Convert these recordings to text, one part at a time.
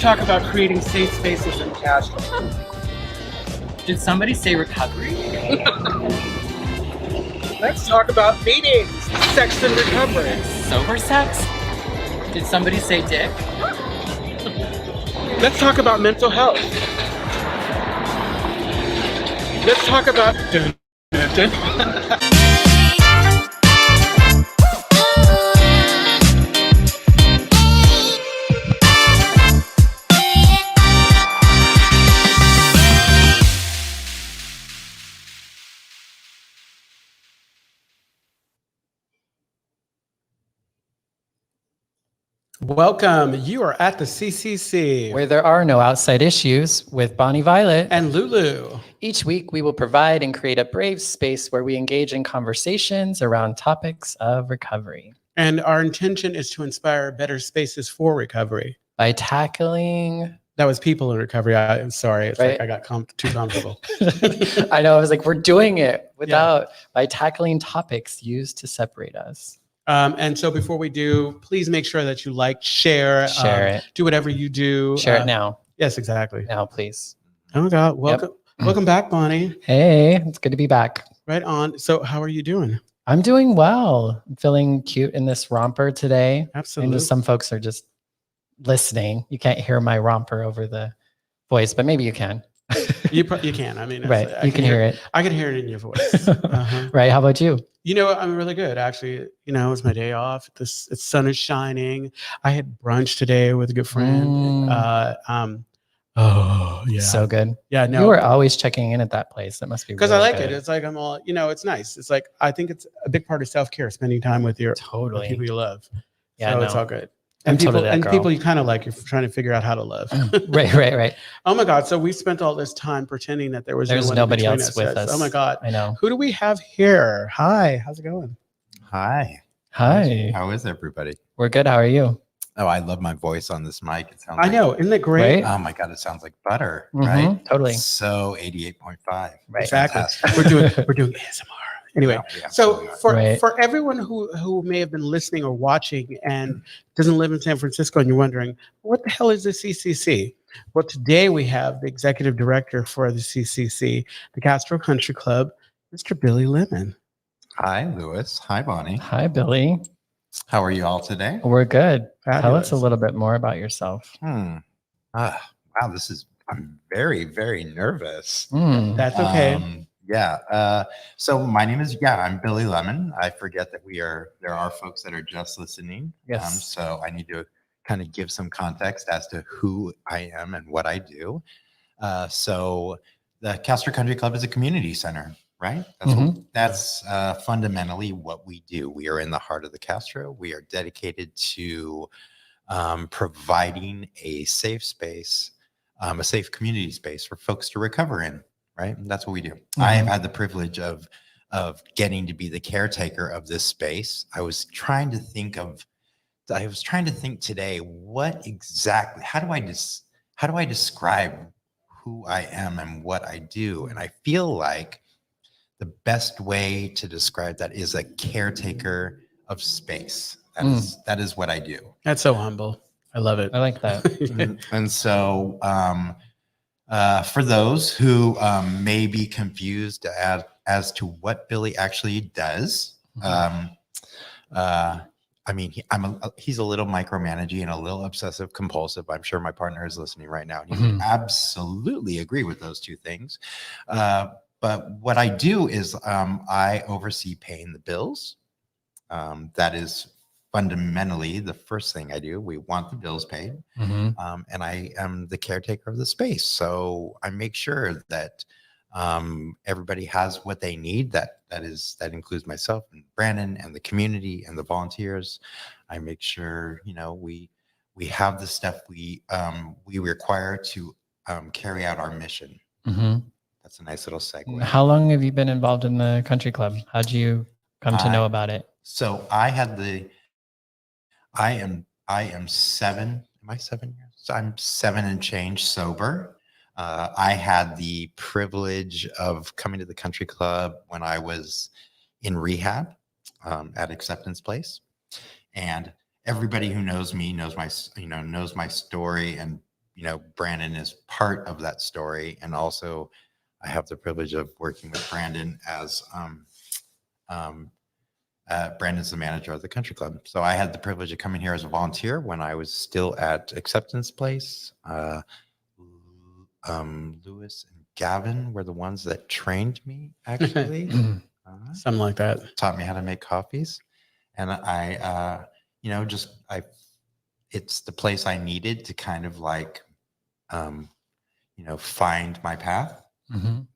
talk about creating safe spaces in Castro. Did somebody say recovery? Let's talk about meetings, sex and recovery. Sober sex? Did somebody say dick? Let's talk about mental health. Let's talk about... Welcome. You are at the CCC. Where there are no outside issues with Bonnie Violet. And Lulu. Each week, we will provide and create a brave space where we engage in conversations around topics of recovery. And our intention is to inspire better spaces for recovery. By tackling... That was people in recovery. I'm sorry. It's right? like I got too comfortable. I know. I was like, we're doing it by tackling topics used to separate us. And so before we do, please make sure that you like, share it. Do whatever you do. Share it now. Yes, exactly. Now, please. Oh my God. Welcome back, Bonnie. Hey, it's good to be back. Right on. So how are you doing? I'm doing well. I'm feeling cute in this romper today. Absolutely. And just some folks are just listening. You can't hear my romper over the voice, but maybe you can. You can. I mean, right. You can hear it. I can hear it in your voice. Uh-huh. Right. How about you? You know, I'm really good. Actually, it's my day off. The sun is shining. I had brunch today with a good friend. Oh, yeah. So good. Yeah, no. You are always checking in at that place. That must be because really I like good. it. It's like I'm all, it's nice. It's like I think it's a big part of self-care, spending time with your totally people you love. Yeah, so no. it's all good. I'm And people totally that and girl. people you kind of like, you're trying to figure out how to love. Right. Oh my God. So we spent all this time pretending that there's nobody between else with us. Oh my God. I know. Who do we have here? Hi. How's it going? Hi. Hi. How is everybody? We're good. How are you? Oh, I love my voice on this mic. It sounds I know. Isn't it great? Right? Oh my God, it sounds like butter, Mhm, right? Totally. So 88.5. Right. Exactly. Fantastic. We're doing ASMR. Anyway, Yeah, so absolutely. for everyone who may have been listening or watching and doesn't live in San Francisco and you're wondering, what the hell is the CCC? Well, today we have the executive director for the CCC, the Castro Country Club, Mr. Billy Lemon. Hi, Lewis. Hi, Bonnie. Hi, Billy. How are you all today? We're good. Tell Fabulous. us a little bit more about yourself. Wow, I'm very, very nervous. That's okay. So my name is, I'm Billy Lemon. I forget that there are folks that are just listening. Yes. So I need to kind of give some context as to who I am and what I do. So the Castro Country Club is a community center, right? That's fundamentally what we do. We are in the heart of the Castro. We are dedicated to providing a safe space, a safe community space for folks to recover in. Right. And that's what we do. I have had the privilege of getting to be the caretaker of this space. I was trying to think today, what exactly, how do I describe who I am and what I do? And I feel like the best way to describe that is a caretaker of space. That is what I do. That's so humble. I love it. I like that. And so, for those who may be confused as to what Billy actually does, he's a little micromanaging and a little obsessive compulsive. I'm sure my partner is listening right now. And he would absolutely agree with those two things. But what I do is I oversee paying the bills. That is fundamentally the first thing I do. We want the bills paid. And I am the caretaker of the space. So I make sure that everybody has what they need. That includes myself and Brandon and the community and the volunteers. I make sure, we have the stuff we require to carry out our mission. That's a nice little segue. How long have you been involved in the country club? How'd you come to know about it? So I am 7. Am I 7 years? So I'm 7 and change sober. I had the privilege of coming to the country club when I was in rehab at Acceptance Place, and everybody who knows me knows my story. And Brandon is part of that story. And also I have the privilege of working with Brandon as Brandon's the manager of the country club. So I had the privilege of coming here as a volunteer when I was still at Acceptance Place. Lewis and Gavin were the ones that trained me, actually. Something like that. Taught me how to make coffees. And it's the place I needed to kind of like, find my path.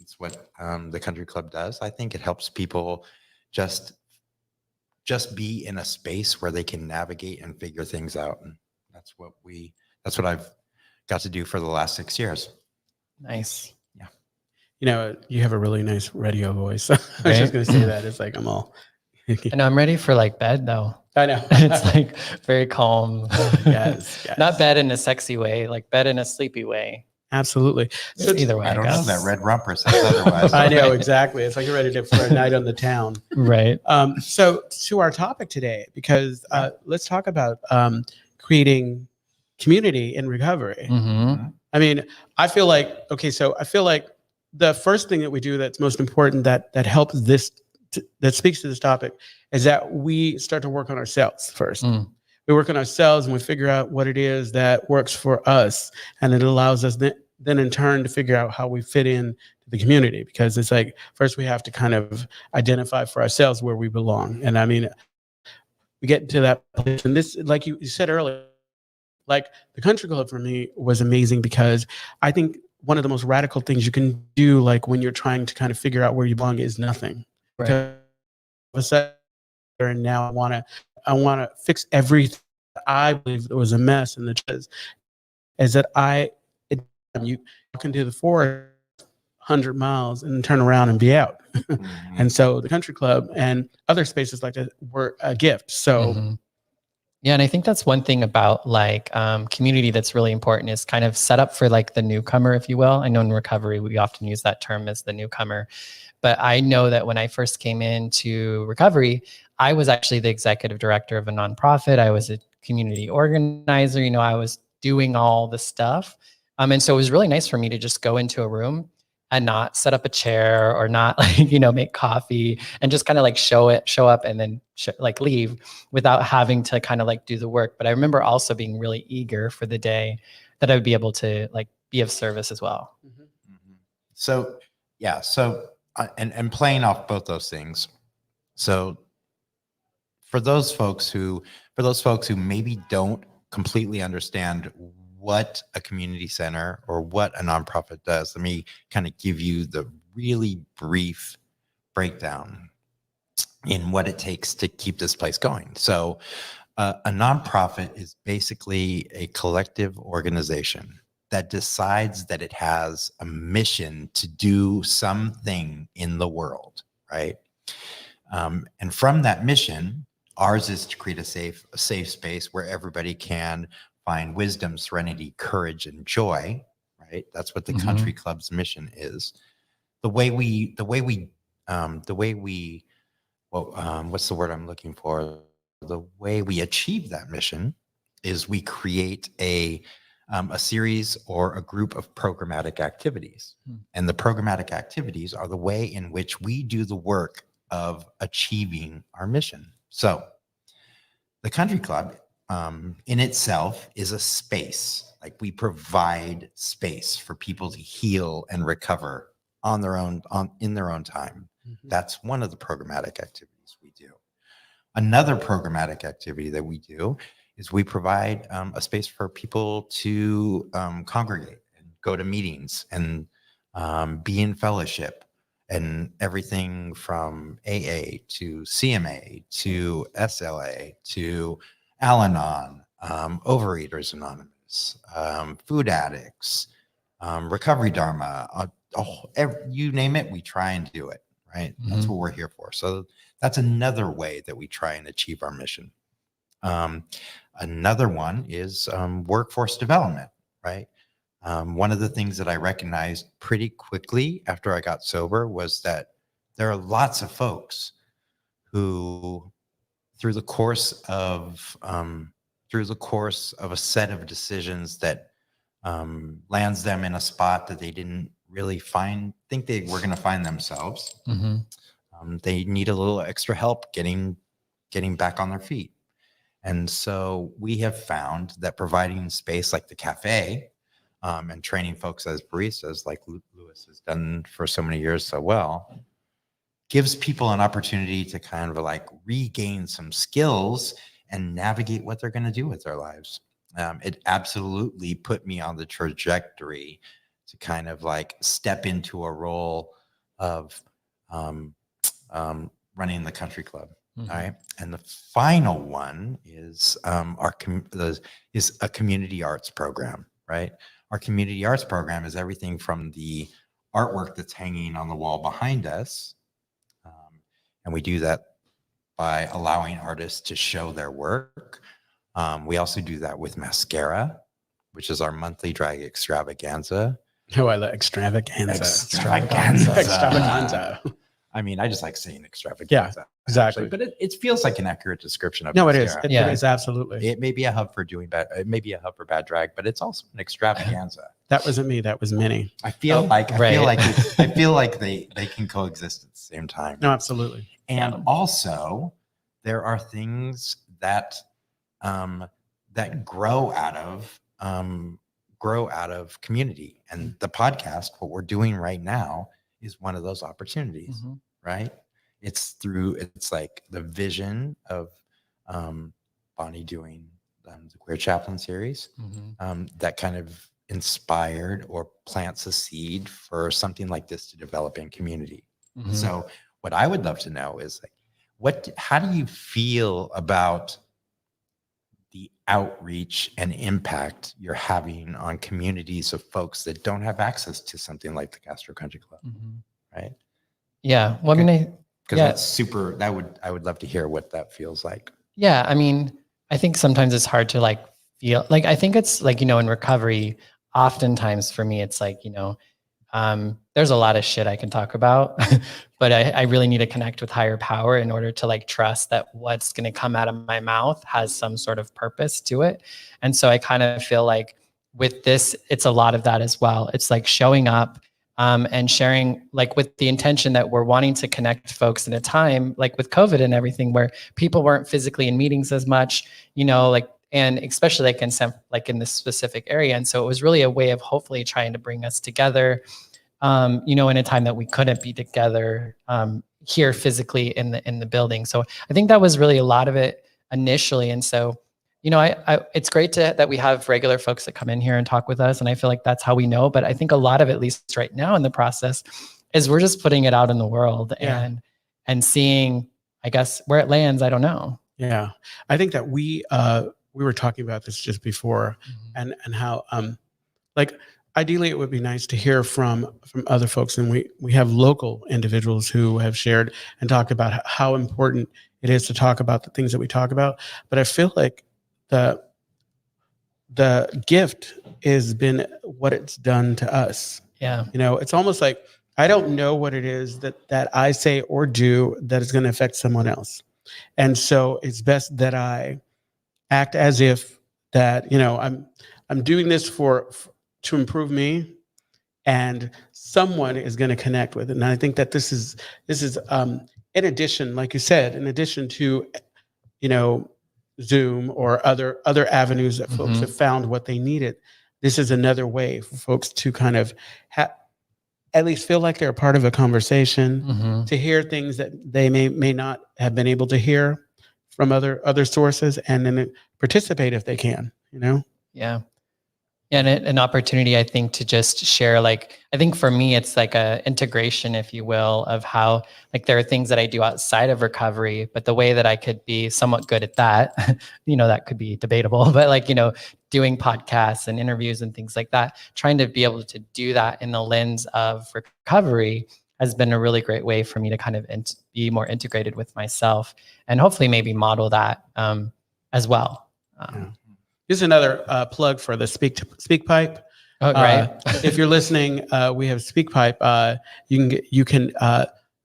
It's what the country club does. I think it helps people just be in a space where they can navigate and figure things out. And that's what I've got to do for the last 6 years. Nice. Yeah. You have a really nice radio voice. I was just going to say that. It's like, I'm all. And I'm ready for like bed though. I know. It's like very calm. Yes. Not bed in a sexy way, like bed in a sleepy way. Absolutely. So either way, I don't know. That red romper says otherwise. I know, exactly. It's like you're ready for a night on the town. Right. So to our topic today, because let's talk about creating community in recovery. I mean, I feel like the first thing that we do that's most important that helps that speaks to this topic is that we start to work on ourselves first. We work on ourselves and we figure out what it is that works for us. And it allows us then in turn to figure out how we fit in to the community, because it's like, first we have to kind of identify for ourselves where we belong. And I mean, we get to that place. And this, like you said earlier, like the country club for me was amazing because I think one of the most radical things you can do, like when you're trying to kind of figure out where you belong, is nothing. Right. Because all of a sudden, and now I want to fix everything I believe was a mess. And the truth is that you walk into the forest 100 miles and turn around and be out. And so the country club and other spaces like that were a gift. So yeah, and I think that's one thing about like community that's really important is kind of set up for like the newcomer, if you will. I know in recovery, we often use that term as the newcomer. But I know that when I first came into recovery, I was actually the executive director of a nonprofit. I was a community organizer. I was doing all the stuff. And so it was really nice for me to just go into a room and not set up a chair or not like, make coffee and just kind of like show up and then like leave without having to kind of like do the work. But I remember also being really eager for the day that I would be able to like be of service as well. So, yeah. So, and playing off both those things. So for those folks who maybe don't completely understand what a community center or what a nonprofit does, let me kind of give you the really brief breakdown in what it takes to keep this place going. So a nonprofit is basically a collective organization that decides that it has a mission to do something in the world, right? And from that mission, ours is to create a safe space where everybody can find wisdom, serenity, courage, and joy, right? That's what the country club's mission is. What's the word I'm looking for? The way we achieve that mission is we create a series or a group of programmatic activities. And the programmatic activities are the way in which we do the work of achieving our mission. So the country club in itself is a space. Like we provide space for people to heal and recover in their own time. That's one of the programmatic activities we do. Another programmatic activity that we do is we provide a space for people to congregate and go to meetings and be in fellowship, and everything from AA to CMA to SLA to Al-Anon, Overeaters Anonymous, food addicts, recovery Dharma, you name it, we try and do it, right? That's what we're here for. So that's another way that we try and achieve our mission. Another one is workforce development, right? One of the things that I recognized pretty quickly after I got sober was that there are lots of folks who, through the course of a set of decisions that lands them in a spot that they didn't really think they were going to find themselves. They need a little extra help getting back on their feet. And so we have found that providing space like the cafe and training folks as baristas, like Lewis has done for so many years so well, gives people an opportunity to kind of like regain some skills and navigate what they're going to do with their lives. It absolutely put me on the trajectory to kind of like step into a role of running the country club. All right. And the final one is is a community arts program, right? Our community arts program is everything from the artwork that's hanging on the wall behind us. And we do that by allowing artists to show their work. We also do that with mascara, which is our monthly drag extravaganza. Oh, I love extravaganza. Extravaganza. I mean, I just like saying extravaganza. Yeah, exactly. Actually, but it feels like an accurate description of No, mascara. it is absolutely. It may be a hub for doing bad. It may be a hub for bad drag, but it's also an extravaganza. That wasn't me. That was Minnie. I feel like they can coexist at the same time. No, absolutely. And also, there are things that that grow out of community, and the podcast, what we're doing right now, is one of those opportunities. Right? It's like the vision of Bonnie doing the Queer Chaplain series that kind of inspired or plants a seed for something like this to develop in community. So what I would love to know is like, how do you feel about the outreach and impact you're having on communities of folks that don't have access to something like the Castro Country Club, right? Yeah. Well, I mean, because that's super. I would love to hear what that feels like. Yeah. I mean, I think sometimes it's hard to like feel like, I think it's like, in recovery, oftentimes for me, it's like, there's a lot of shit I can talk about, but I really need to connect with higher power in order to like trust that what's going to come out of my mouth has some sort of purpose to it. And so I kind of feel like with this, it's a lot of that as well. It's like showing up and sharing, like with the intention that we're wanting to connect folks in a time like with COVID and everything, where people weren't physically in meetings as much, and especially like in this specific area. And so it was really a way of hopefully trying to bring us together, in a time that we couldn't be together here physically in the building. So I think that was really a lot of it initially. And so, it's great that we have regular folks that come in here and talk with us. And I feel like that's how we know. But I think a lot of, at least right now in the process, is we're just putting it out in the world and seeing, I guess, where it lands. I don't know. Yeah. I think that we were talking about this just before and how, like, ideally it would be nice to hear from other folks. And we have local individuals who have shared and talked about how important it is to talk about the things that we talk about. But I feel like the gift has been what it's done to us. Yeah. It's almost like, I don't know what it is that I say or do that is going to affect someone else. And so it's best that I act as if that, I'm doing this to improve me, and someone is going to connect with it. And I think that this is in addition, like you said, in addition to, Zoom or other avenues that folks have found what they needed. This is another way for folks to kind of at least feel like they're a part of a conversation, to hear things that they may not have been able to hear from other sources, and then participate if they can, Yeah. And an opportunity, I think, to just share, like, I think for me, it's like a integration, if you will, of how, like, there are things that I do outside of recovery, but the way that I could be somewhat good at that, that could be debatable, but like, doing podcasts and interviews and things like that, trying to be able to do that in the lens of recovery has been a really great way for me to kind of be more integrated with myself, and hopefully maybe model that as well. Here's another plug for the Speak Pipe. Oh, right. If you're listening, we have Speak Pipe. You can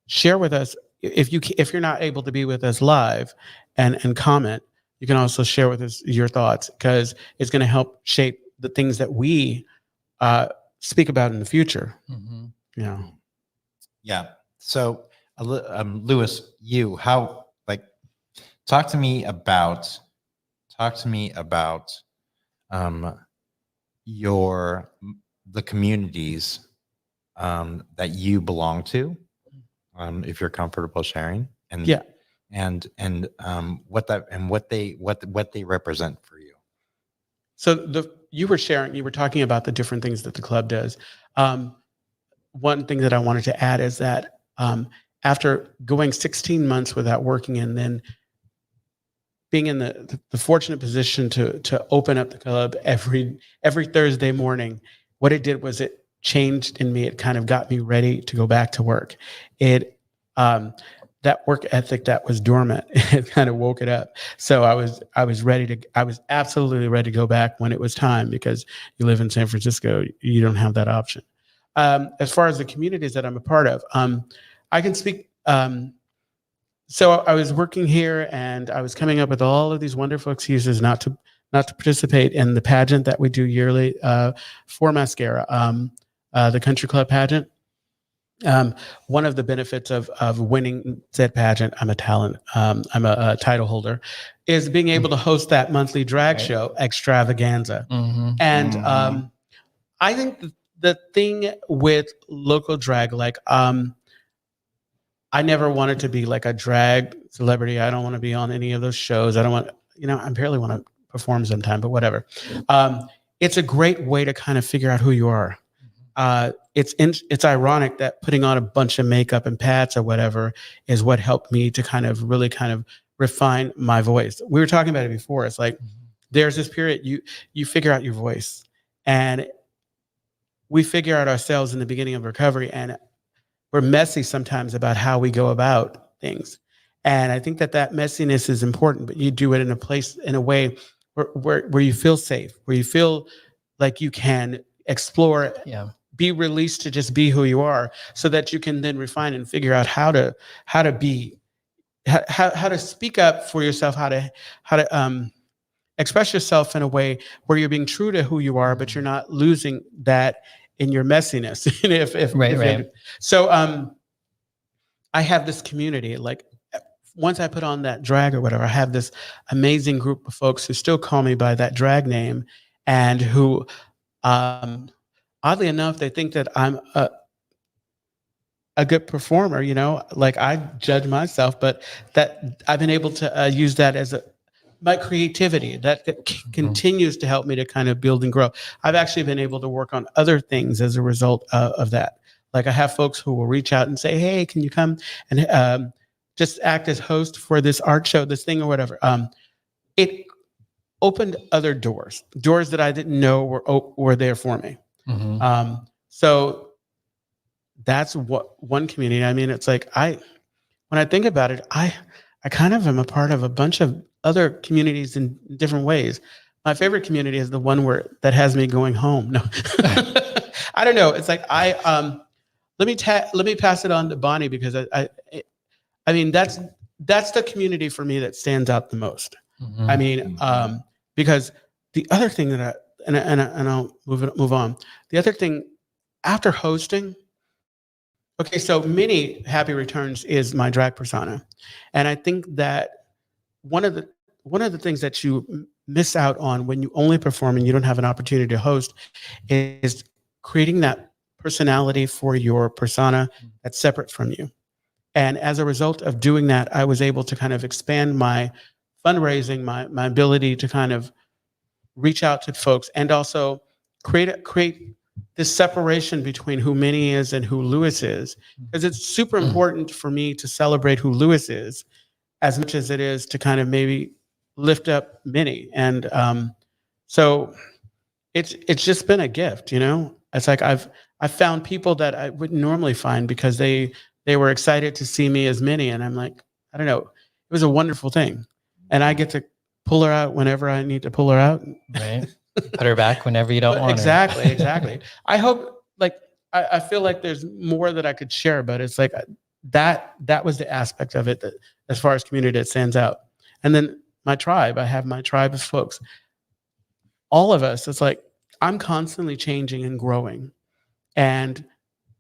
share with us if you're not able to be with us live and comment. You can also share with us your thoughts, because it's going to help shape the things that we speak about in the future. Mm-hmm. You know. Yeah. So, Lewis, how talk to me about um, the communities that you belong to, if you're comfortable sharing, and Yeah. and what they represent for you. So you were talking about the different things that the club does. One thing that I wanted to add is that after going 16 months without working and then being in the fortunate position to open up the club every Thursday morning, what it did was it changed in me. It kind of got me ready to go back to work. It that work ethic that was dormant, it kind of woke it up. So I was absolutely ready to go back when it was time, because you live in San Francisco, you don't have that option. As far as the communities that I'm a part of, I can speak. So I was working here, and I was coming up with all of these wonderful excuses not to participate in the pageant that we do yearly for mascara, the country club pageant. One of the benefits of winning said pageant, I'm a talent, I'm a title holder, is being able to host that monthly drag show extravaganza. Mm-hmm. And I think the thing with local drag, I never wanted to be like a drag celebrity. I don't want to be on any of those shows. I don't want, I barely want to perform sometime, but whatever. It's a great way to kind of figure out who you are. It's ironic that putting on a bunch of makeup and pads or whatever is what helped me to kind of really kind of refine my voice. We were talking about it before. It's like there's this period you figure out your voice, and we figure out ourselves in the beginning of recovery, and we're messy sometimes about how we go about things. And I think that messiness is important, but you do it in a way where you feel safe, where you feel like you can explore, be released to just be who you are, so that you can then refine and figure out how to speak up for yourself, how to express yourself in a way where you're being true to who you are, but you're not losing that in your messiness. Right. So I have this community. Like, once I put on that drag or whatever, I have this amazing group of folks who still call me by that drag name, and who, oddly enough, they think that I'm a good performer. Like, I judge myself, but that I've been able to use that as my creativity that continues to help me to kind of build and grow. I've actually been able to work on other things as a result of that. Like, I have folks who will reach out and say, "Hey, can you come and just act as host for this art show, this thing or whatever?" It opened other doors that I didn't know were there for me. Mm-hmm. So that's what one community. I mean, it's like when I think about it, I kind of am a part of a bunch of other communities in different ways. My favorite community is the one that has me going home. No, I don't know. It's like let me pass it on to Bonnie, because I mean that's the community for me that stands out the most. Mm-hmm. I mean, because the other thing that and I'll move on. The other thing after hosting. Okay, so Mini Happy Returns is my drag persona, and I think that one of the things that you miss out on when you only perform and you don't have an opportunity to host is creating that personality for your persona that's separate from you. And as a result of doing that, I was able to kind of expand my fundraising, my ability to kind of reach out to folks, and also create this separation between who Minnie is and who Lewis is, because it's super important for me to celebrate who Lewis is as much as it is to kind of maybe lift up Minnie. And so it's just been a gift, It's like I've found people that I wouldn't normally find, because they were excited to see me as Minnie, and I'm like, I don't know, it was a wonderful thing, and I get to pull her out whenever I need to pull her out. Right. Put her back whenever you don't want her. Exactly. I hope, I feel like there's more that I could share, but it's like that was the aspect of it that, as far as community, that stands out. And then my tribe, I have my tribe of folks. All of us, it's like, I'm constantly changing and growing. And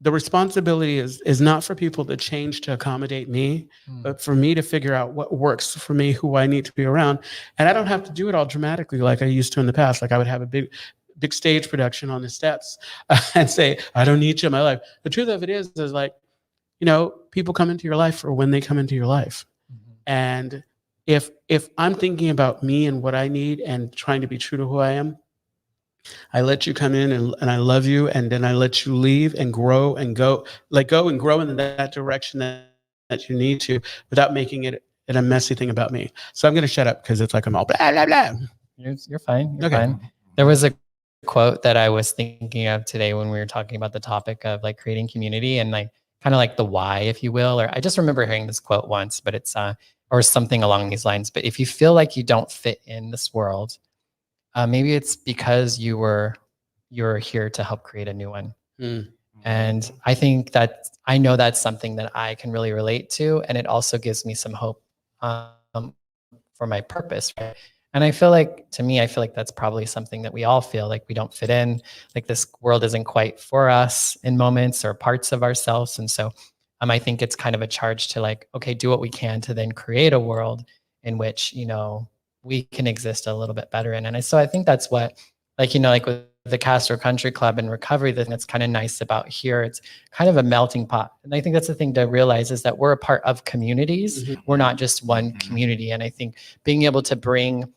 the responsibility is not for people to change to accommodate me, but for me to figure out what works for me, who I need to be around. And I don't have to do it all dramatically like I used to in the past. Like I would have a big stage production on the steps and say, I don't need you in my life. The truth of it is like, people come into your life for when they come into your life. And if I'm thinking about me and what I need and trying to be true to who I am, I let you come in and I love you, and then I let you leave and grow and go and grow in that direction that you need to, without making it a messy thing about me. So I'm going to shut up because it's like I'm all blah, blah, blah. You're fine. You're Okay. fine. There was a quote that I was thinking of today when we were talking about the topic of like creating community and like kind of like the why, if you will. Or I just remember hearing this quote once, but it's or something along these lines. But if you feel like you don't fit in this world, maybe it's because you're here to help create a new one. And I think that I know that's something that I can really relate to, and it also gives me some hope for my purpose, right? And I feel like that's probably something that we all feel like we don't fit in, like this world isn't quite for us in moments or parts of ourselves. And so I think it's kind of a charge to like, okay, do what we can to then create a world in which, we can exist a little bit better in. And so I think that's what, like with the Castro Country Club and recovery, the thing that's kind of nice about here, it's kind of a melting pot. And I think that's the thing to realize is that we're a part of communities. We're not just one community. And I think being able to bring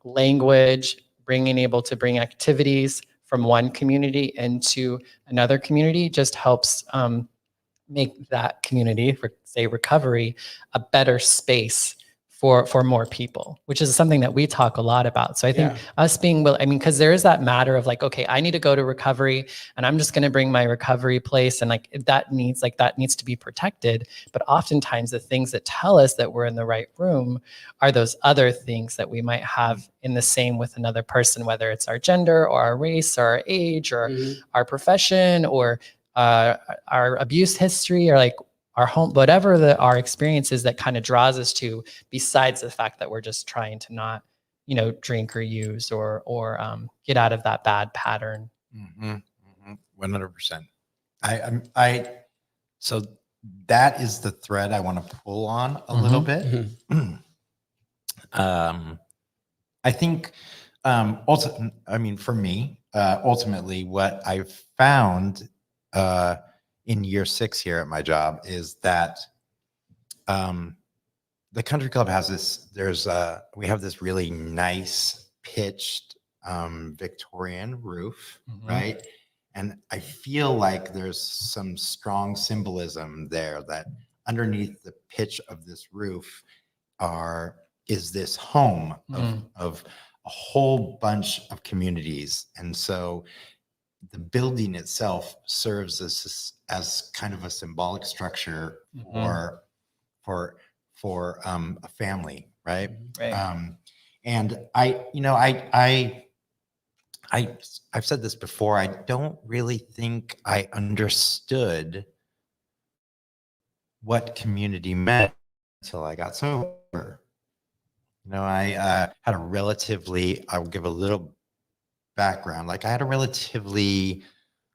language, being able to bring activities from one community into another community just helps make that community, say recovery, a better space for more people, which is something that we talk a lot about. So I think us being because there is that matter of like, okay, I need to go to recovery and I'm just going to bring my recovery place. And like, that needs to be protected. But oftentimes the things that tell us that we're in the right room are those other things that we might have in the same with another person, whether it's our gender or our race or our age or our profession or our abuse history or like our home, whatever our experience is that kind of draws us to, besides the fact that we're just trying to not, drink or use or get out of that bad pattern. 100%. So that is the thread I want to pull on a little bit. I think, also, for me, ultimately what I've found, in year 6 here at my job is that the country club has we have this really nice pitched Victorian roof, right? And I feel like there's some strong symbolism there that underneath the pitch of this roof is this home of a whole bunch of communities. And so the building itself serves as kind of a symbolic structure for a family, right? And I've said this before. I don't really think I understood what community meant until I got sober. I had I'll give a little background. Like I had a relatively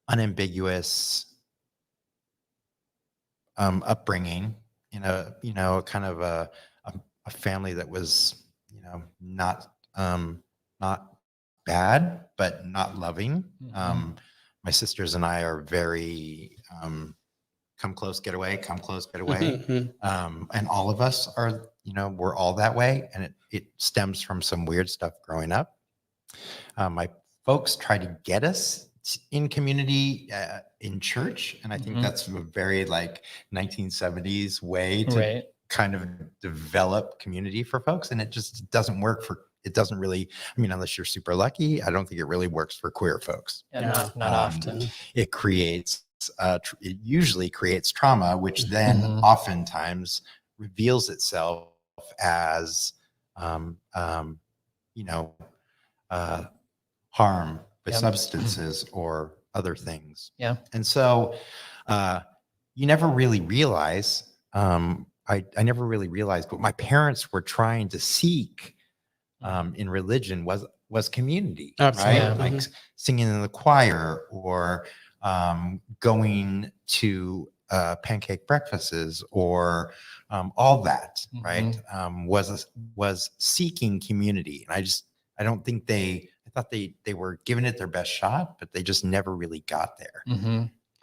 unambiguous upbringing in a kind of a family that was not bad but not loving. My sisters and I are very come close, get away, come close, get away. And all of us are, we're all that way, and it stems from some weird stuff growing up. My folks try to get us in community in church, and I think that's a very like 1970s way to kind of develop community for folks, and it just doesn't work it doesn't really, unless you're super lucky, I don't think it really works for queer folks. Not often. It usually creates trauma, which then oftentimes reveals itself as harm with substances or other things. And so you never really realize, I never really realized what my parents were trying to seek in religion was community, Absolutely. right? Like singing in the choir or going to pancake breakfasts or all that, right? Was seeking community. And I don't think I thought they were giving it their best shot, but they just never really got there.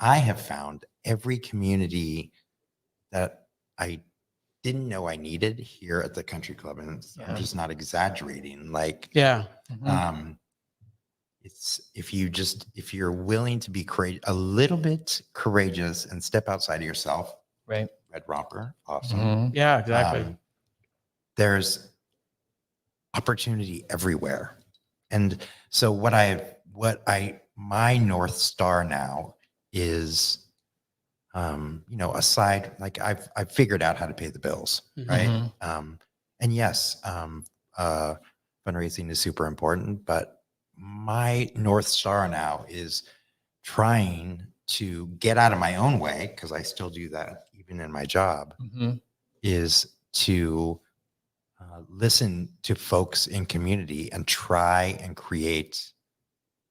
I have found every community that I didn't know I needed here at the country club. And I'm just not exaggerating. Like, it's if you're willing to be a little bit courageous and step outside of yourself, right? Red Romper, awesome. Yeah, exactly. There's opportunity everywhere. And so my North Star now is, aside, like I've figured out how to pay the bills, right? And yes, fundraising is super important, but my North Star now is trying to get out of my own way, because I still do that even in my job, is to listen to folks in community and try and create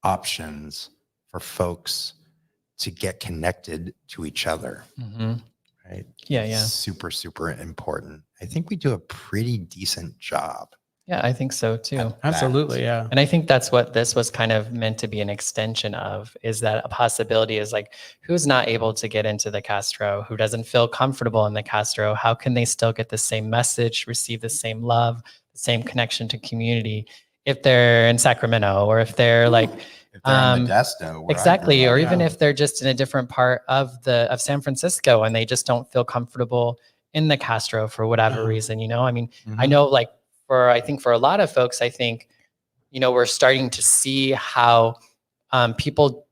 options for folks to get connected to each other. Right? Yeah. Super, super important. I think we do a pretty decent job. Yeah, I think so too. Absolutely, yeah. And I think that's what this was kind of meant to be an extension of, is that a possibility is like, who's not able to get into the Castro, who doesn't feel comfortable in the Castro, how can they still get the same message, receive the same love, the same connection to community if they're in Sacramento, or if they're like, if they're in Modesto, exactly, or even if they're just in a different part of San Francisco and they just don't feel comfortable in the Castro for whatever reason, I mean, I know like, I think for a lot of folks, I think, we're starting to see how people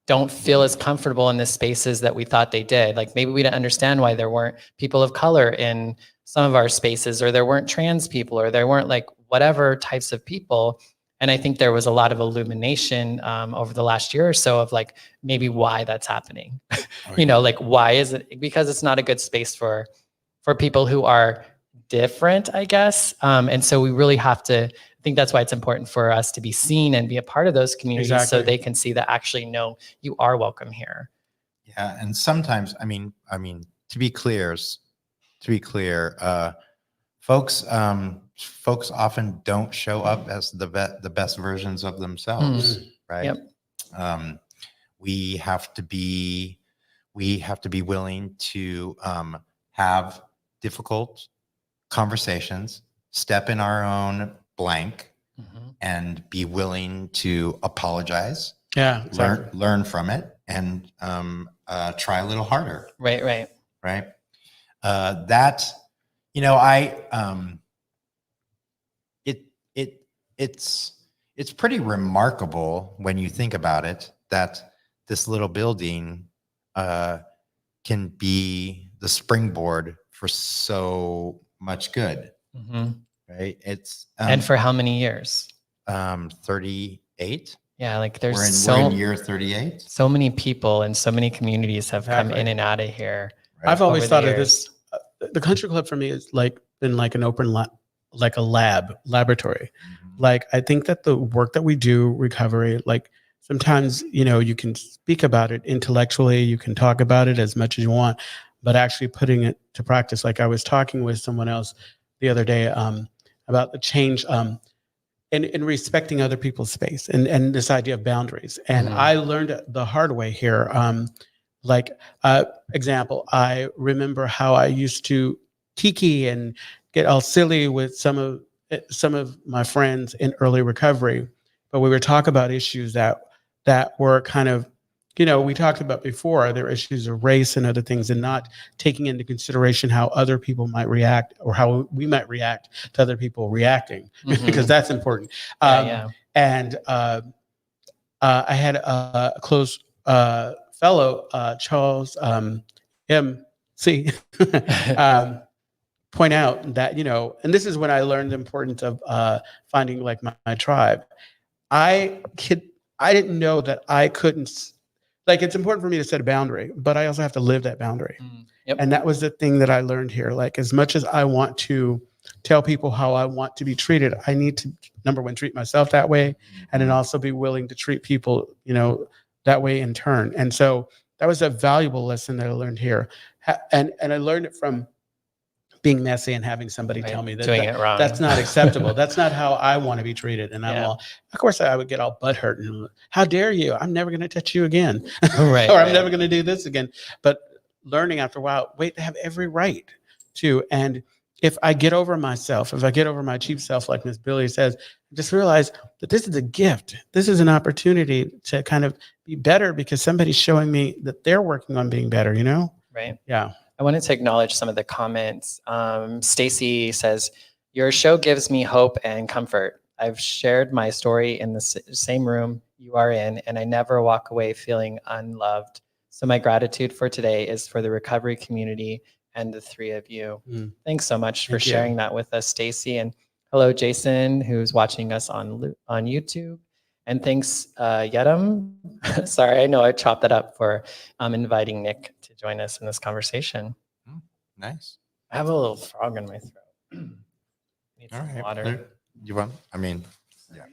don't feel as comfortable in the spaces that we thought they did. Like maybe we didn't understand why there weren't people of color in some of our spaces, or there weren't trans people, or there weren't like whatever types of people. And I think there was a lot of illumination over the last year or so of like maybe why that's happening. Like why is it? Because it's not a good space for people who are different, I guess. And so we really have to, I think that's why it's important for us to be seen and be a part of those communities so they can see that actually, no, you are welcome here. Yeah. And sometimes, I mean, to be clear, folks often don't show up as the best versions of themselves, right? We have to be willing to have difficult conversations, step in our own blank, and be willing to apologize. Yeah, learn from it, and try a little harder. Right. That it's pretty remarkable when you think about it, that this little building can be the springboard for so much good, right? It's and for how many years? 38. Yeah, like there's we're in year 38. So many people and so many communities have come in and out of here. Right? I've always thought of this. The country club for me is been like an open like a laboratory. Like I think that the work that we do, recovery, like sometimes you can speak about it intellectually, you can talk about it as much as you want, but actually putting it to practice. Like I was talking with someone else the other day about the change in respecting other people's space and this idea of boundaries. And I learned the hard way here. Example, I remember how I used to kiki and get all silly with some of my friends in early recovery, but we were talking about issues that were kind of, we talked about before, there are issues of race and other things, and not taking into consideration how other people might react or how we might react to other people reacting, because that's important. And I had a close fellow, Charles M.C., point out that, and this is when I learned the importance of finding like my tribe. I didn't know that I couldn't, like, it's important for me to set a boundary, but I also have to live that boundary. And that was the thing that I learned here. Like, as much as I want to tell people how I want to be treated, I need to, number one, treat myself that way, and then also be willing to treat people, that way in turn. And so that was a valuable lesson that I learned here. And I learned it from being messy and having somebody Right. tell me that, Doing it wrong. that's not acceptable. That's not how I want to be treated. And I'm Yeah. all, of course, I would get all butthurt and how dare you? I'm never going to touch you again. Right, or I'm right. never going to do this again. But learning after a while, wait, they have every right to. And if I get over myself, if I get over my cheap self, like Miss Billy says, just realize that this is a gift. This is an opportunity to kind of be better because somebody's showing me that they're working on being better, Right. Yeah. I wanted to acknowledge some of the comments. Stacy says, your show gives me hope and comfort. I've shared my story in the same room you are in, and I never walk away feeling unloved. So my gratitude for today is for the recovery community and the three of you. Thanks so much for sharing that with us, Stacy. And hello, Jason, who's watching us on YouTube. And thanks, Yedem. Sorry, I know I chopped that up for inviting Nick to join us in this conversation. Nice. I have a little frog in my throat. Need All some right. water. You want? I mean, yeah.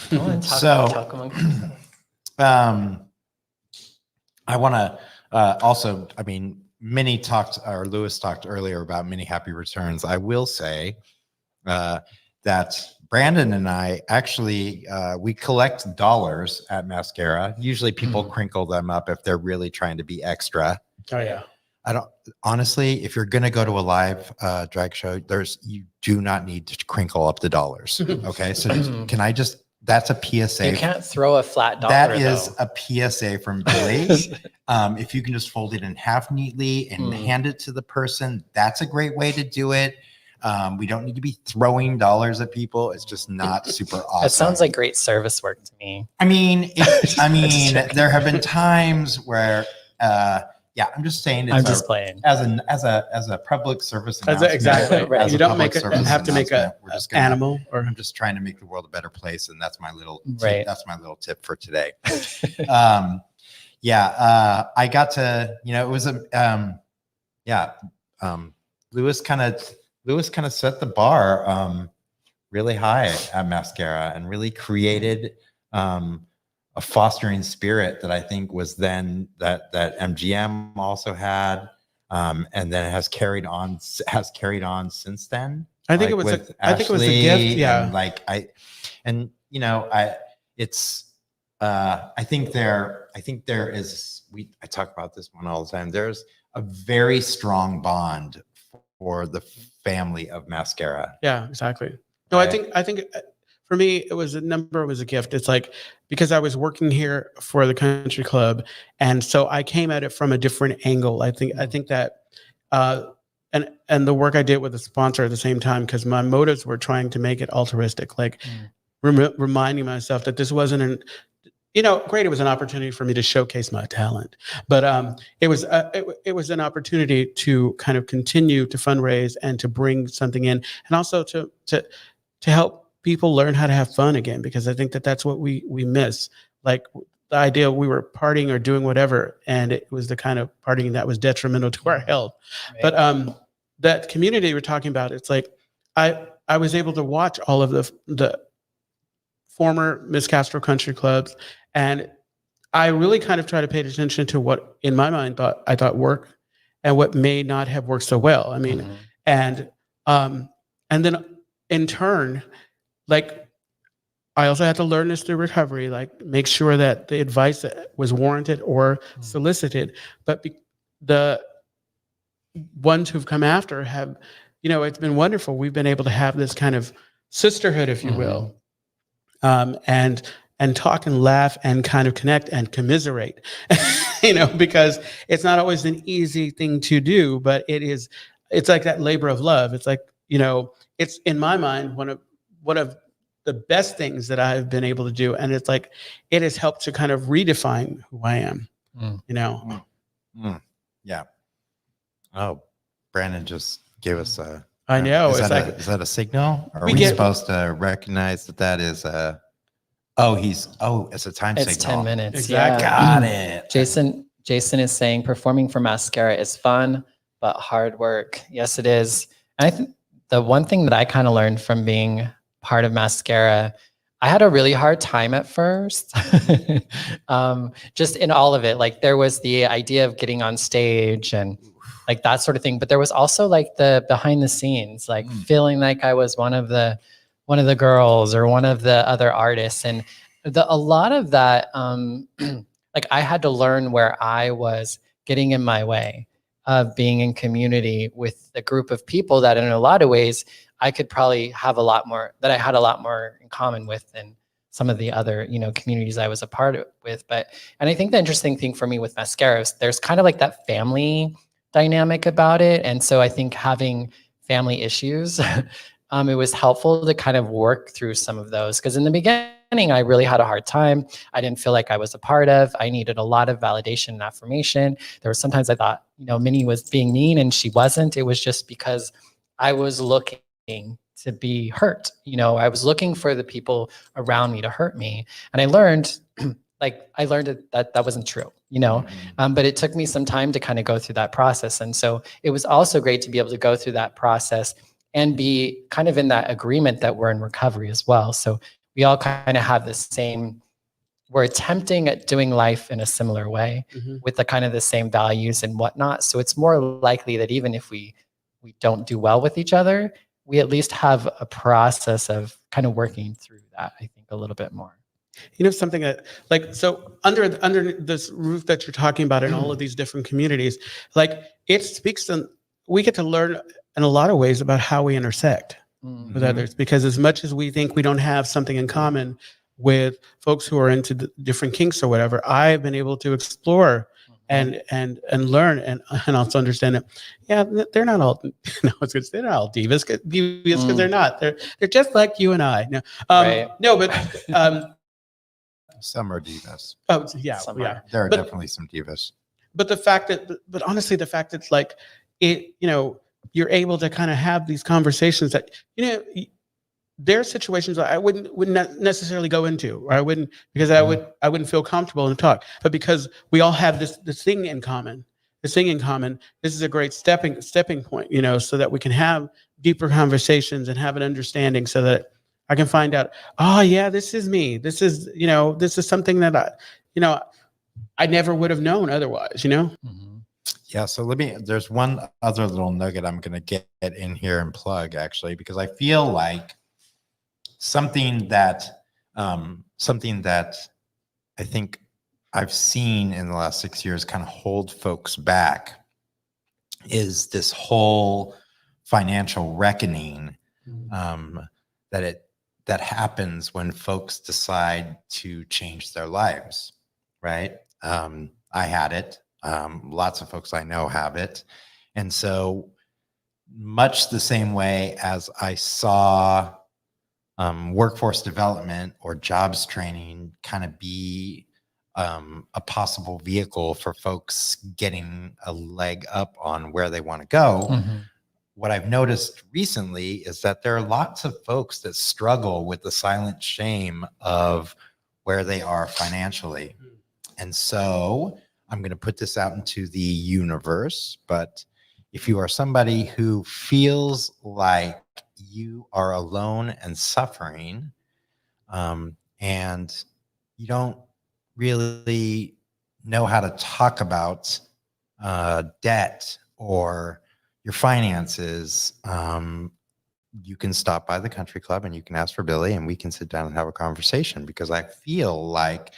Go on, talk amongst yourselves. I want to also, I mean, Lewis talked earlier about many happy returns. I will say that Brandon and I actually, we collect dollars at Mascara. Usually people crinkle them up if they're really trying to be extra. Oh, yeah. Honestly, if you're going to go to a live drag show, you do not need to crinkle up the dollars. Okay. So that's a PSA. You can't throw a flat dollar. That is a PSA from Billy. If you can just fold it in half neatly and hand it to the person, that's a great way to do it. We don't need to be throwing dollars at people. It's just not super awesome. That sounds like great service work to me. I mean, there have been times where, I'm just saying. I'm just playing as a public service announcement. Exactly. Right. You don't have to make an animal. Or I'm just trying to make the world a better place, and that's my little right. That's my little tip for today. I got to, it was Lewis kind of set the bar really high at Mascara and really created a fostering spirit that I think was then that MGM also had, and then it has carried on since then. I think it was a gift. Yeah. I think there is, I talk about this one all the time. There's a very strong bond for the family of Mascara. Yeah, exactly. No, right? I think for me, it was a gift. It's like, because I was working here for the country club. And so I came at it from a different angle. I think that, and the work I did with the sponsor at the same time, because my motives were trying to make it altruistic, like reminding myself that this wasn't great. It was an opportunity for me to showcase my talent, but it was an opportunity to kind of continue to fundraise and to bring something in, and also to help people learn how to have fun again, because I think that that's what we miss. Like the idea we were partying or doing whatever, and it was the kind of partying that was detrimental to our health. Right. But that community we're talking about, it's like I was able to watch all of the former Miss Castro Country Clubs, and I really kind of try to pay attention to what, in my mind, I thought worked and what may not have worked so well. I mean, and then in turn, like, I also had to learn this through recovery, like make sure that the advice was warranted or solicited. But the ones who've come after have, it's been wonderful. We've been able to have this kind of sisterhood, if you will, and talk and laugh and kind of connect and commiserate, because it's not always an easy thing to do, but it's like that labor of love. It's like, it's, in my mind, one of the best things that I've been able to do. And it's like, it has helped to kind of redefine who I am, Yeah. Oh, Brandon just gave us a, I know. Is that a signal? Are we supposed to recognize that is a, it's a time signal. It's 10 minutes. Exactly. Yeah. Got it. Jason is saying performing for Mascara is fun, but hard work. Yes, it is. And I think the one thing that I kind of learned from being part of Mascara, I had a really hard time at first, just in all of it. Like there was the idea of getting on stage and like that sort of thing, but there was also like the behind the scenes, like feeling like I was one of the girls or one of the other artists, and a lot of that, like I had to learn where I was getting in my way of being in community with a group of people that in a lot of ways I could probably have a lot more, that I had a lot more in common with than some of the other, you know, communities I was a part of with. But, and I think the interesting thing for me with Mascara is there's kind of like that family dynamic about it. And so I think having family issues, it was helpful to kind of work through some of those. Because in the beginning, I really had a hard time. I didn't feel like I was a part of. I needed a lot of validation and affirmation. There were sometimes I thought, you know, Minnie was being mean and she wasn't. It was just because I was looking to be hurt. You know, I was looking for the people around me to hurt me. And I learned, that wasn't true, you know, but it took me some time to kind of go through that process. And so it was also great to be able to go through that process and be kind of in that agreement that we're in recovery as well. So we all kind of have the same, we're attempting at doing life in a similar way with the kind of the same values and whatnot. So it's more likely that even if we don't do well with each other, we at least have a process of kind of working through that, I think, a little bit more. You know, something that, like, so under this roof that you're talking about in all of these different communities, like it speaks to, we get to learn in a lot of ways about how we intersect with others, because as much as we think we don't have something in common with folks who are into different kinks or whatever, I've been able to explore and learn and also understand that, yeah, they're not all, no, they're not all divas because they're not. They're just like you and I. No, Right. no, but Some are divas. oh yeah, Some yeah. There are But- definitely some divas. But the fact that, but honestly, the fact that like it, you know, you're able to kind of have these conversations that, you know, there are situations that I wouldn't necessarily go into, or I wouldn't, because I wouldn't feel comfortable in the talk. But because we all have this thing in common, this is a great stepping point, you know, so that we can have deeper conversations and have an understanding, so that I can find out, oh yeah, this is me. This is, you know, this is something that I never would have known otherwise, you know? Yeah, so there's one other little nugget I'm going to get in here and plug, actually, because I feel like something that I think I've seen in the last 6 years kind of hold folks back is this whole financial reckoning that happens when folks decide to change their lives, right? I had it. Lots of folks I know have it. And so much the same way as I saw workforce development or jobs training kind of be a possible vehicle for folks getting a leg up on where they want to go. What I've noticed recently is that there are lots of folks that struggle with the silent shame of where they are financially. And so I'm going to put this out into the universe, but if you are somebody who feels like you are alone and suffering, and you don't really know how to talk about debt or your finances, you can stop by the country club and you can ask for Billy and we can sit down and have a conversation, because I feel like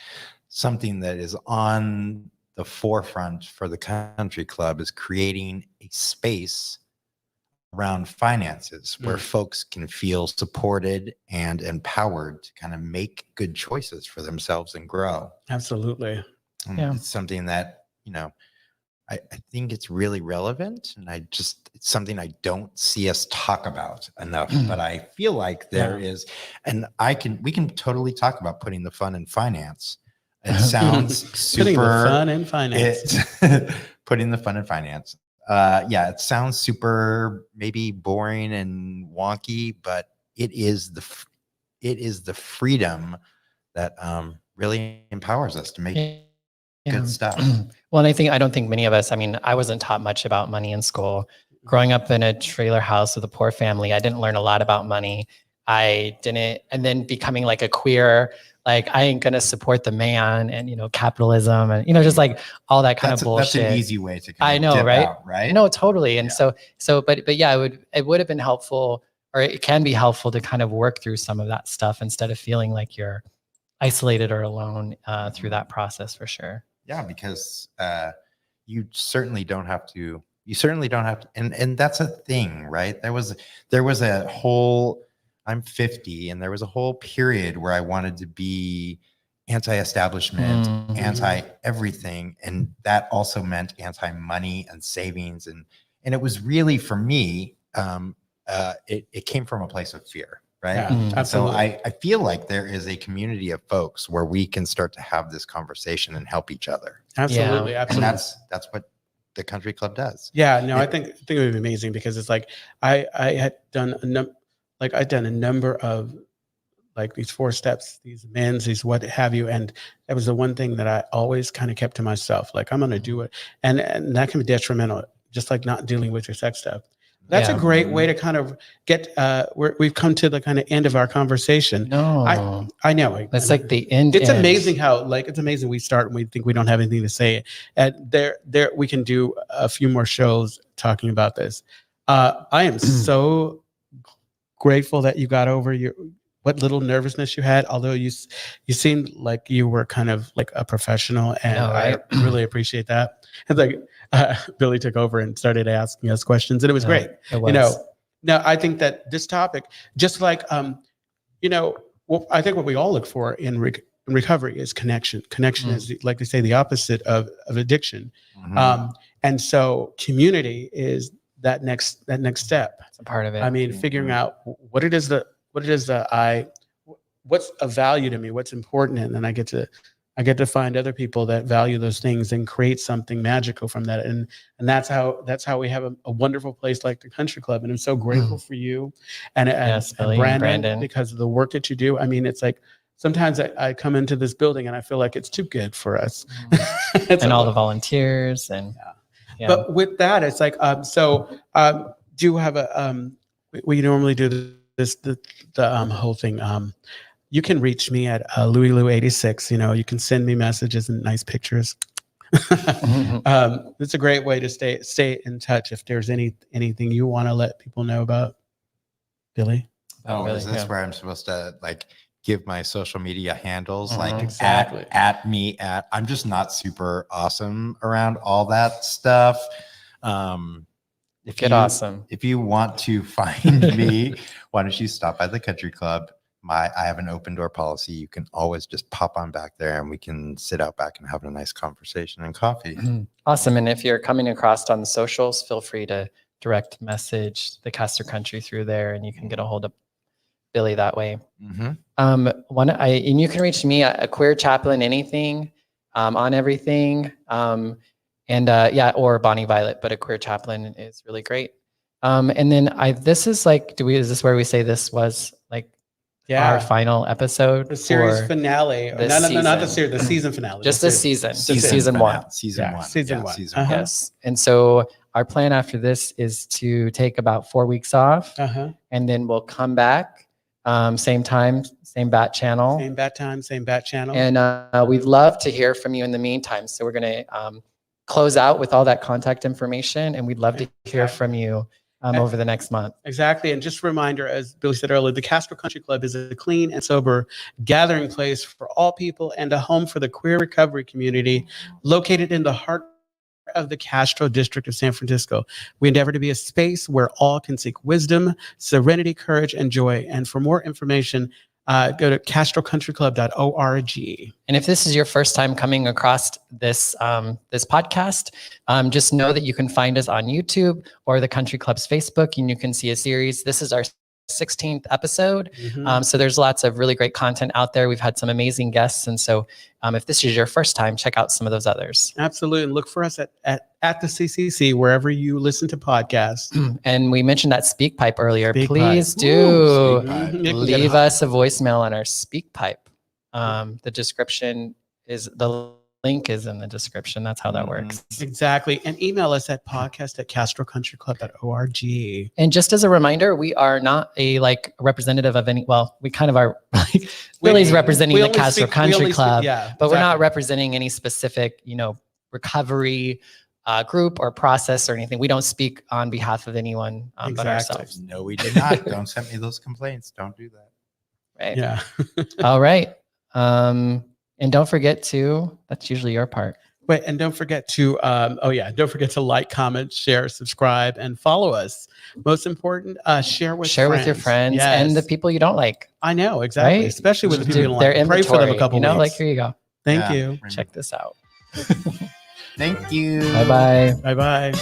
something that is on the forefront for the country club is creating a space around finances where folks can feel supported and empowered to kind of make good choices for themselves and grow. Absolutely. And Yeah. it's something that, you know, I think it's really relevant, and it's something I don't see us talk about enough, but I feel like there is, and we can totally talk about putting the fun in finance. It sounds super Putting the fun in finance. Putting the fun in finance. Yeah, it sounds super maybe boring and wonky, but it is the freedom that really empowers us to make good stuff. Well, and I don't think many of us, I mean, I wasn't taught much about money in school. growing up in a trailer house with a poor family, I didn't learn a lot about money. And then becoming like a queer, like I ain't gonna support the man and, capitalism and, just like all that kind of bullshit. That's an easy way to I kind know, of dip right? out, right? No, totally. And Yeah. but yeah, it would have been helpful, or it can be helpful to kind of work through some of that stuff instead of feeling like you're isolated or alone through that process, for sure. Yeah, because you certainly don't have to. And that's a thing, right? There was a whole. I'm 50, and there was a whole period where I wanted to be anti-establishment, anti-everything, and that also meant anti-money and savings, and it was really, for me, it came from a place of fear, right? Yeah, absolutely. So I feel like there is a community of folks where we can start to have this conversation and help each other. Absolutely, And absolutely. that's what the country club does. Yeah, no, I think it would be amazing, because it's like I had done I'd done a number of like these 4 steps, these amends, these what have you, and that was the one thing that I always kind of kept to myself. Like, I'm going to do it, and that can be detrimental, just like not dealing with your sex stuff. That's a great way to kind of get. We've come to the kind of end of our conversation. No, I know. That's like the end. It's amazing how it's amazing we start and we think we don't have anything to say, and there we can do a few more shows talking about this. I am so grateful that you got over what little nervousness you had, although you seemed like you were kind of like a professional, and I really appreciate that. And like Billy took over and started asking us questions, and it was great. It was. Now I think that this topic, just like I think what we all look for in recovery is connection. Connection is, like they say, the opposite of addiction. And so community is that next step. It's a part of it. I mean, figuring out what it is that what's of value to me, what's important, and then I get to find other people that value those things and create something magical from that. And that's how we have a wonderful place like the Country Club. And I'm so grateful for you and Brandon, because of the work that you do. I mean, it's like sometimes I come into this building and I feel like it's too good for us. And all the volunteers and. Yeah. But with that, it's like, do you have we normally do the whole thing. You can reach me at LouisLou86. You can send me messages and nice pictures. It's a great way to stay in touch if there's anything you want to let people know about. Billy? Oh, really? Is this where I'm supposed to give my social media handles, exactly. at me at? I'm just not super awesome around all that stuff. If you want to find me, why don't you stop by the Country Club? I have an open door policy. You can always just pop on back there and we can sit out back and have a nice conversation and coffee. Awesome. And if you're coming across on the socials, feel free to direct message the Castro Country through there, and you can get a hold of Billy that way. And you can reach me at a queer chaplain anything, on everything, or Bonnie Violet, but a queer chaplain is really great. And then this is is this where we say this was our final episode? The series finale. No, not the series, the season finale. Just the season. Season one. Season one. Yes. And so our plan after this is to take about 4 weeks off, and then we'll come back. Same time, same bat channel. Same bat time, same bat channel. And we'd love to hear from you in the meantime. So we're going to close out with all that contact information, and we'd love to hear from you over the next month. Exactly. And just a reminder, as Billy said earlier, the Castro Country Club is a clean and sober gathering place for all people and a home for the queer recovery community located in the heart of the Castro district of San Francisco. We endeavor to be a space where all can seek wisdom, serenity, courage, and joy. And for more information, go to castrocountryclub.org. And if this is your first time coming across this podcast, just know that you can find us on YouTube or the Country Club's Facebook, and you can see a series. This is our 16th episode. So there's lots of really great content out there. We've had some amazing guests. And so if this is your first time, check out some of those others. Absolutely. And look for us at the CCC, wherever you listen to podcasts. And we mentioned that SpeakPipe earlier. Please leave us a voicemail on our SpeakPipe. The description is the link is in the description. That's how that works. Exactly. And email us at podcast@castrocountryclub.org. And just as a reminder, we are not a like representative of any, well, we kind of are like Lily's representing we the only Castro speak- we Country only speak- Club, yeah, but we're not exactly. representing any specific, recovery group or process or anything. We don't speak on behalf of anyone but Exactly. ourselves. No, we did not. Don't send me those complaints. Don't do that. Right. Yeah. All right. And don't forget to, that's usually your part. Wait, and don't forget to, don't forget to like, comment, share, subscribe, and follow us. Most important, share with Share with your friends and the people you don't like. I know, exactly. Right? Especially with the people you don't Their like. Pray for them a inventory, couple like, weeks. here you go. Thank Yeah. you. Check this out. Thank you. Bye-bye. Bye-bye.